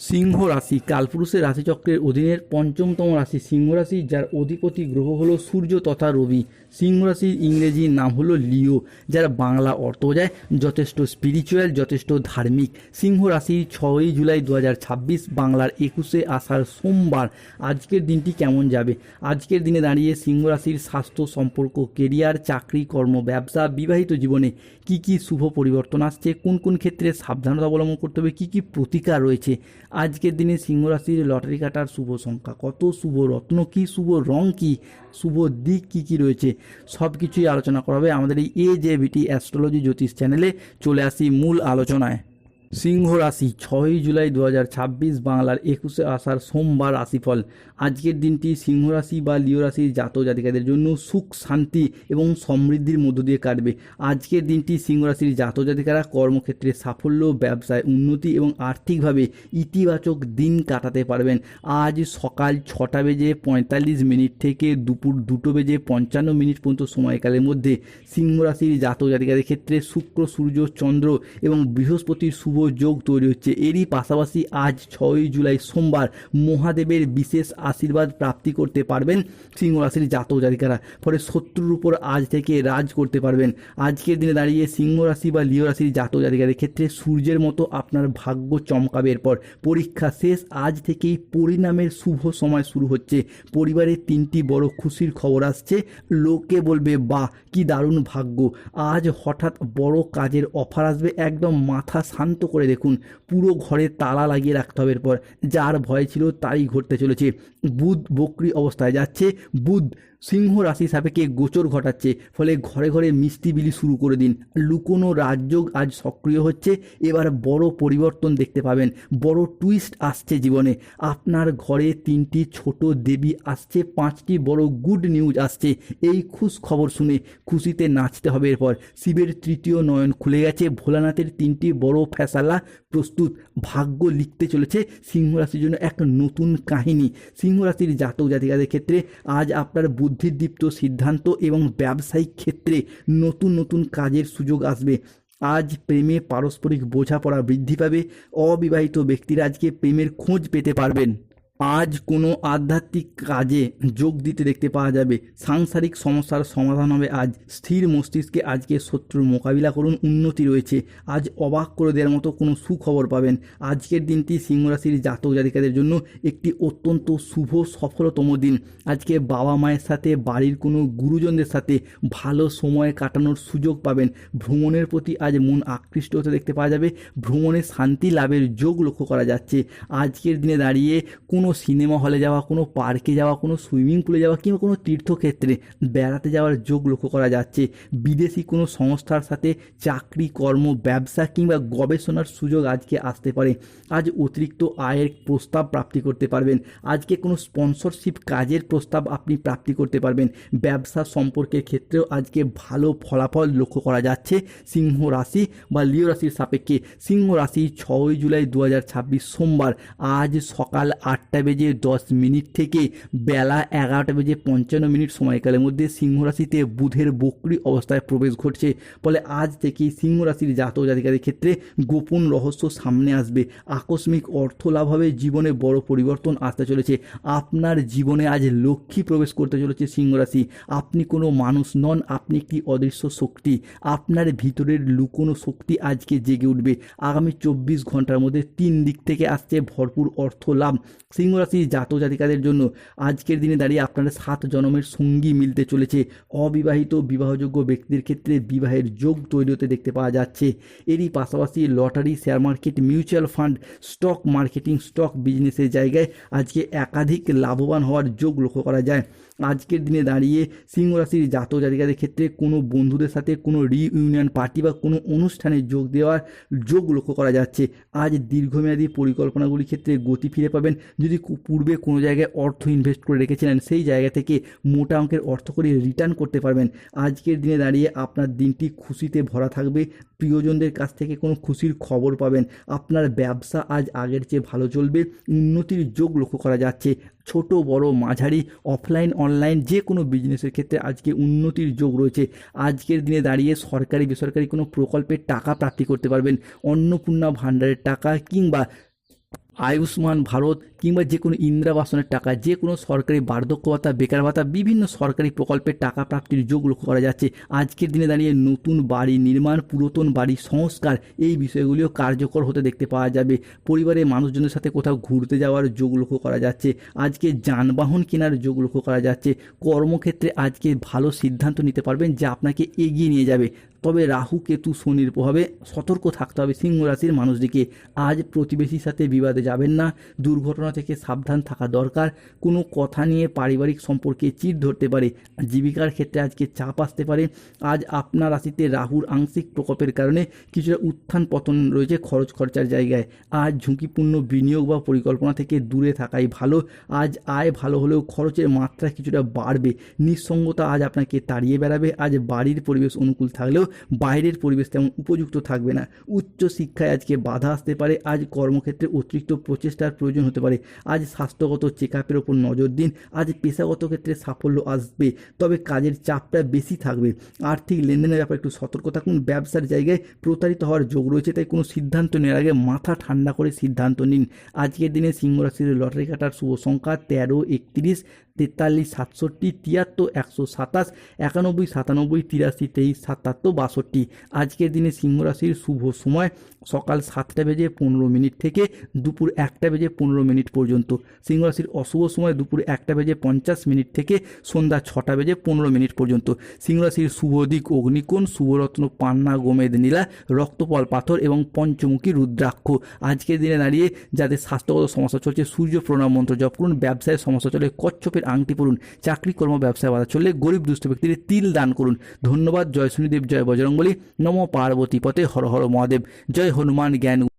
সিংহ রাশি কালপুরুষের রাশিচক্রের অধীনের পঞ্চমতম রাশি সিংহ রাশি, যার অধিপতি গ্রহ হলো সূর্য তথা রবি। সিংহ রাশির ইংরেজি নাম হলো লিও, যার বাংলা অর্থ যায় যথেষ্ট স্পিরিচুয়াল, যথেষ্ট ধার্মিক। সিংহ রাশির 6ই জুলাই 2026, বাংলার 21শে আষাঢ় সোমবার। আজকের দিনটি কেমন যাবে? আজকের দিনে দাঁড়িয়ে সিংহ রাশির স্বাস্থ্য, সম্পর্ক, কেরিয়ার, চাকরি, কর্ম, ব্যবসা, বিবাহিত জীবনে কি কি শুভ পরিবর্তন আসছে, কোন কোন ক্ষেত্রে সাবধানতা অবলম্বন করতে হবে, কি কি প্রতিকার রয়েছে। আজকের দিনে সিংহ রাশির লটারি কাটার শুভ সংখ্যা কত, শুভ রত্ন কি, শুভ রং কি, শুভ দিক কি কি রয়েছে, সব কিছুই আলোচনা করা হবে আমাদের এই AJBT অ্যাস্ট্রোলজি জ্যোতিষ চ্যানেলে। চলে আসি মূল আলোচনায়। সিংহ রাশি 6ই জুলাই 2026, বাংলার 21শে আষাঢ় সোমবার। রাশিফল। আজকের দিনটি সিংহ রাশি বা লিও রাশির জাতক জাতিকাদের জন্য সুখ, শান্তি এবং সমৃদ্ধির মধ্য দিয়ে কাটবে। আজকের দিনটি সিংহ রাশির জাতক জাতিকারা কর্মক্ষেত্রে সাফল্য, ব্যবসায় উন্নতি এবং আর্থিকভাবে ইতিবাচক দিন কাটাতে পারবেন। আজ সকাল 6:45 থেকে দুপুর 2:55 পর্যন্ত সময়কালের মধ্যে সিংহ রাশির জাতক জাতিকাদের ক্ষেত্রে শুক্র, সূর্য, চন্দ্র এবং বৃহস্পতির শুভ যোগ তৈরি হচ্ছে। এরই পাশাপাশি আজ 6ই জুলাই সোমবার মহাদেবের বিশেষ আশীর্বাদ প্রাপ্তি করতে পারবেন সিংহ রাশির জাতক জাতিকারা। ফলে শত্রুর উপর আজ থেকে রাজ করতে পারবেন। আজকের দিনে দাঁড়িয়ে সিংহ রাশি বা লিও রাশির জাতক জাতিকাদের ক্ষেত্রে সূর্যের মতো আপনার ভাগ্য চমকাবে। এরপর পরীক্ষা শেষ, আজ থেকেই পরিণামের শুভ সময় শুরু হচ্ছে। পরিবারের 3টি বড় খুশির খবর আসছে। লোকে বলবে বাহ কি দারুণ ভাগ্য। আজ হঠাৎ বড় কাজের অফার আসবে। একদম মাথা শান্ত করে দেখুন, পুরো ঘরে তালা লাগিয়ে রাখতে হবে। এরপর যার ভয় ছিল তারই ঘটতে চলেছে। বুধ বক্রী অবস্থায় যাচ্ছে। বুধ সিংহ রাশি সাপেক্ষে গোচর ঘটাচ্ছে। ফলে ঘরে ঘরে মিষ্টি বিলি শুরু করে দিন। লুকোনো রাজযোগ আজ সক্রিয় হচ্ছে। এবার বড় পরিবর্তন দেখতে পাবেন, বড় টুইস্ট আসছে জীবনে। আপনার ঘরে 3টি ছোট দেবী আসছে, 5টি বড় গুড নিউজ আসছে। এই খুশ খবর শুনে খুশিতে নাচতে হবে। এরপর শিবের 3য় নয়ন খুলে গেছে। ভোলানাথের 3টি বড় ফ্যাসালা প্রস্তুত। ভাগ্য লিখতে চলেছে সিংহ রাশির জন্য এক নতুন কাহিনী। সিংহ রাশির জাতক জাতিকাদের ক্ষেত্রে আজ আপনার বুদ্ধিদীপ্ত সিদ্ধান্ত এবং ব্যবসায়িক ক্ষেত্রে নতুন নতুন কাজের সুযোগ আসবে। আজ প্রেমে পারস্পরিক বোঝাপড়া বৃদ্ধি পাবে। অবিবাহিত ব্যক্তিরা আজকে প্রেমের খোঁজ পেতে পারবেন। আজ কোনো আধ্যাত্মিক কাজে যোগ দিতে দেখতে পাওয়া যাবে। সাংসারিক সমস্যার সমাধান হবে আজ। স্থির মস্তিষ্কে আজকে শত্রুর মোকাবিলা করুন, উন্নতি রয়েছে। আজ অবাক করে দেওয়ার মতো কোনো সুখবর পাবেন। আজকের দিনটি সিংহ রাশির জাতক জাতিকাদের জন্য একটি অত্যন্ত শুভ সফলতম দিন। আজকে বাবা মায়ের সাথে, বাড়ির কোনো গুরুজনদের সাথে ভালো সময় কাটানোর সুযোগ পাবেন। ভ্রমণের প্রতি আজ মন আকৃষ্ট হতে দেখতে পাওয়া যাবে। ভ্রমণে শান্তি লাভের যোগ লক্ষ্য করা যাচ্ছে। আজকের দিনে দাঁড়িয়ে কোনো সিনেমা হলে যাওয়া, কোনো পার্কে যাওয়া, কোনো সুইমিং পুলে যাওয়া কিংবা কোনো তীর্থক্ষেত্রে বেড়াতে যাওয়ার যোগ লক্ষ্য করা যাচ্ছে। বিদেশি কোনো সংস্থার সাথে চাকরি, কর্ম, ব্যবসা কিংবা গবেষণার সুযোগ আজকে আসতে পারে। আজ অতিরিক্ত আয়ের প্রস্তাব প্রাপ্তি করতে পারবেন। আজকে কোনো স্পন্সরশিপ কাজের প্রস্তাব আপনি প্রাপ্তি করতে পারবেন। ব্যবসা সম্পর্কের ক্ষেত্রেও আজকে ভালো ফলাফল লক্ষ্য করা যাচ্ছে সিংহ রাশি বা লিও রাশির সাপেক্ষে। সিংহ রাশি 6ই জুলাই 2026 সোমবার। আজ সকাল 8:10 থেকে বেলা 11:55 সময়কালের মধ্যে সিংহ রাশিতে বুধের বক্রী অবস্থায় প্রবেশ ঘটছে। ফলে আজ থেকেই সিংহ রাশির জাতক জাতিকাদের ক্ষেত্রে গোপন রহস্য সামনে আসবে। আকস্মিক অর্থ লাভ হবে। জীবনে বড় পরিবর্তন আসতে চলেছে। আপনার জীবনে আজ লক্ষ্মী প্রবেশ করতে চলেছে সিংহ রাশি। আপনি কোনো মানুষ নন, আপনি একটি অদৃশ্য শক্তি। আপনার ভিতরের লুকোনো শক্তি আজকে জেগে উঠবে। আগামী 24 ঘন্টার মধ্যে 3 দিক থেকে আসছে ভরপুর অর্থ লাভ। সিংহ রাশির জাতক জাতিকাদের জন্য আজকের দিনে দাঁড়িয়ে আপনার 7 জন্মের সঙ্গী মিলতে চলেছে। অবিবাহিত বিবাহযোগ্য ব্যক্তিদের ক্ষেত্রে বিবাহের যোগ তৈরি হতে দেখতে পাওয়া যাচ্ছে। এরই পাশাপাশি lottery, share market, mutual fund, stock marketing, stock বিজনেসের জায়গায় আজকে একাধিক লাভবান হওয়ার যোগ লক্ষ্য করা যায়। আজকের দিনে দাঁড়িয়ে সিংহ রাশির জাতক জাতিকাদের ক্ষেত্রে কোনো বন্ধুদের সাথে কোনো রিইউনিয়ন পার্টি বা কোনো অনুষ্ঠানে যোগ দেওয়ার যোগ লক্ষ্য করা যাচ্ছে। আজ দীর্ঘমেয়াদী পরিকল্পনাগুলির ক্ষেত্রে গতি ফিরে পাবেন। যদি পূর্বে কোনো জায়গায় অর্থ ইনভেস্ট করে রেখেছিলেন, সেই জায়গা থেকে মোটা অঙ্কের অর্থ করে রিটার্ন করতে পারবেন। আজকের দিনে দাঁড়িয়ে আপনার দিনটি খুশিতে ভরা থাকবে। প্রিয়জনদের কাছ থেকে কোনো খুশির খবর পাবেন। আপনার ব্যবসা আজ আগের চেয়ে ভালো চলবে। উন্নতির যোগ লক্ষ্য করা যাচ্ছে। ছোট বড় মাঝারি, অফলাইন অনলাইন যে কোনো বিজনেসের ক্ষেত্রে আজকে উন্নতির যোগ রয়েছে। আজকের দিনে দাঁড়িয়ে সরকারি বেসরকারি কোনো প্রকল্পের টাকা প্রাপ্তি করতে পারবেন। অন্নপূর্ণা ভাণ্ডারের টাকা কিংবা আয়ুষ্মান ভারত কিংবা যে কোনো ইন্দিরা আবাসনের টাকা, যে কোনো সরকারি বার্ধক্য ভাতা, বেকার ভাতা, বিভিন্ন সরকারি প্রকল্পের টাকা প্রাপ্তির যোগ লক্ষ্য করা যাচ্ছে। আজকের দিনে দাঁড়িয়ে নতুন বাড়ি নির্মাণ, পুরাতন বাড়ি সংস্কার, এই বিষয়গুলিও কার্যকর হতে দেখতে পাওয়া যাবে। পরিবারের মানুষজনের সাথে কোথাও ঘুরতে যাওয়ার যোগ লক্ষ্য করা যাচ্ছে। আজকে যানবাহন কেনার যোগ লক্ষ্য করা যাচ্ছে। কর্মক্ষেত্রে আজকে ভালো সিদ্ধান্ত নিতে পারবেন যা আপনাকে এগিয়ে নিয়ে যাবে। তবে রাহু কেতু শনির প্রভাবে সতর্ক থাকতে হবে সিংহ রাশির মানুষদিকে। আজ প্রতিবেশীর সাথে বিবাদে যাবেন না, দুর্ঘটনা থেকে সাবধান থাকা দরকার। কোনো কথা নিয়ে পারিবারিক সম্পর্কে চিড় ধরতে পারে। জীবিকার ক্ষেত্রে আজকে চাপ আসতে পারে। আজ আপনার রাশিতে রাহুর আংশিক প্রকোপের কারণে কিছুটা উত্থান পতন রয়েছে খরচ খরচার জায়গায়। আজ ঝুঁকিপূর্ণ বিনিয়োগ বা পরিকল্পনা থেকে দূরে থাকাই ভালো। আজ আয় ভালো হলেও খরচের মাত্রা কিছুটা বাড়বে। নিঃসঙ্গতা আজ আপনাকে তাড়িয়ে বেড়াবে। আজ বাড়ির পরিবেশ অনুকূল থাকলেও বাইরের পরিবেশ তেমন উপযুক্ত থাকবে না। উচ্চ শিক্ষায় আজকে বাধা আসতে পারে। আজ কর্মক্ষেত্রে অতিরিক্ত প্রচেষ্টার প্রয়োজন হতে পারে। আজ স্বাস্থ্যগত চেক আপের ওপর নজর দিন। আজ পেশাগত ক্ষেত্রে সাফল্য আসবে, তবে কাজের চাপটা বেশি থাকবে। আর্থিক লেনদেনের ব্যাপারে একটু সতর্ক থাকুন। ব্যবসার জায়গায় প্রতারিত হওয়ার যোগ রয়েছে, তাই কোনো সিদ্ধান্ত নেওয়ার আগে মাথা ঠান্ডা করে সিদ্ধান্ত নিন। আজকের দিনে সিংহ রাশির লটারি কাটার শুভ সংখ্যা 13, 31, 43, 67, 73, 127, 91, 97, 83, 23, 77, 62। আজকের দিনে সিংহ রাশির শুভ সময় সকাল 7:15 থেকে দুপুর 1:15 পর্যন্ত। সিংহ রাশির অশুভ সময় দুপুর 1:50 থেকে সন্ধ্যা 6:15 পর্যন্ত। সিংহ রাশির শুভ দিক অগ্নিকোণ, শুভরত্ন পান্না, গোমেদ নীলা, রক্তপল পাথর এবং পঞ্চমুখী রুদ্রাক্ষ। আজকের দিনে দাঁড়িয়ে যাদের স্বাস্থ্যগত সমস্যা চলছে সূর্য প্রণাম মন্ত্র জপ করুন। ব্যবসায় সমস্যা চলে কচ্ছপের আংটি পড়ুন। চাকরি কর্ম ব্যবসায় বাধা চললে গরিব দুস্থ ব্যক্তিদের তিল দান করুন। ধন্যবাদ। জয় শনিদেব, জয় বজরংবলী, নমো পার্বতী পতে, হর হর মহাদেব, জয় হনুমান জ্ঞান।